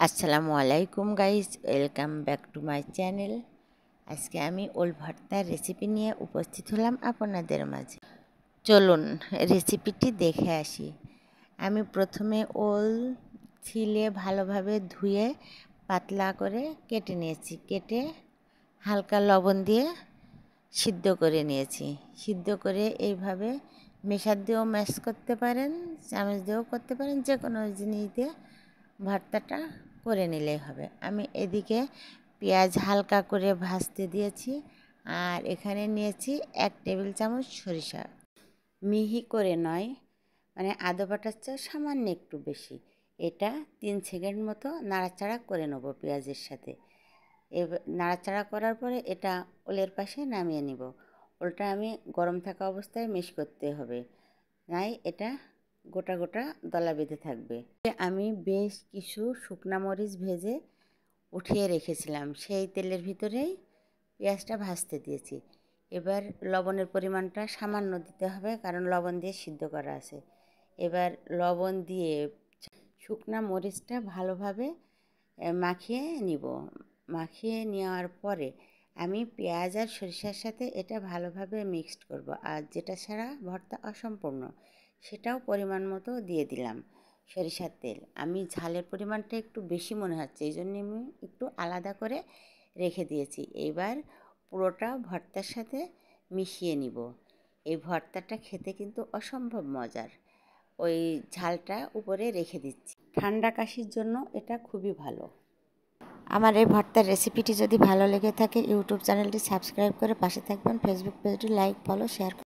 আসসালামু আলাইকুম guys, welcome back to my channel. আজকে আমি ওল ভর্তার রেসিপি নিয়ে উপস্থিত হলাম আপনাদের মাঝে। চলুন রেসিপিটি দেখে আসি। আমি প্রথমে ওল ছিলে ভালোভাবে ধুয়ে পাতলা করে কেটে নিয়েছি। কেটে হালকা লবণ দিয়ে সিদ্ধ করে নিয়েছি। সিদ্ধ করে এইভাবে মেশার দিয়েও ম্যাশ করতে পারেন, চামচ দিয়েও করতে পারেন, যে কোনো জিনিস দিয়ে ভর্তাটা করে নিলেই হবে। আমি এদিকে পেঁয়াজ হালকা করে ভাজতে দিয়েছি, আর এখানে নিয়েছি 1 টেবিল চামচ সরিষা। মিহি করে নয়, মানে আদা বাটার চেয়ে সামান্য একটু বেশি। এটা 3 সেকেন্ড মতো নাড়াচাড়া করে নেব পেঁয়াজের সাথে। এবার নাড়াচাড়া করার পরে এটা ওলের পাশে নামিয়ে নিব। ওলটা আমি গরম থাকা অবস্থায় মিক্স করতে হবে, নাই এটা গোটা গোটা দলা বেঁধে থাকবে। আমি বেশ কিছু শুকনা মরিচ ভেজে উঠিয়ে রেখেছিলাম, সেই তেলের ভিতরেই পেঁয়াজটা ভাজতে দিয়েছি। এবার লবণের পরিমাণটা সামান্য দিতে হবে, কারণ লবণ দিয়ে সিদ্ধ করা আছে। এবার লবণ দিয়ে শুকনা মরিচটা ভালোভাবে মাখিয়ে নিব। মাখিয়ে নেওয়ার পরে আমি পেঁয়াজ আর সরিষার সাথে এটা ভালোভাবে মিক্সড করব। আর যেটা ছাড়া ভর্তা অসম্পূর্ণ, সেটাও পরিমাণ মতো দিয়ে দিলাম সরিষার তেল। আমি ঝালের পরিমাণটা একটু বেশি মনে হচ্ছে, এই জন্য আমি একটু আলাদা করে রেখে দিয়েছি। এবার পুরোটা ভর্তার সাথে মিশিয়ে নিব। এই ভর্তাটা খেতে কিন্তু অসম্ভব মজার। ওই ঝালটা উপরে রেখে দিচ্ছি, ঠান্ডা কাশির জন্য এটা খুবই ভালো। আমার এই ভর্তার রেসিপিটি যদি ভালো লেগে থাকে, ইউটিউব চ্যানেলটি সাবস্ক্রাইব করে পাশে থাকবেন। ফেসবুক পেজটি লাইক, ফলো, শেয়ার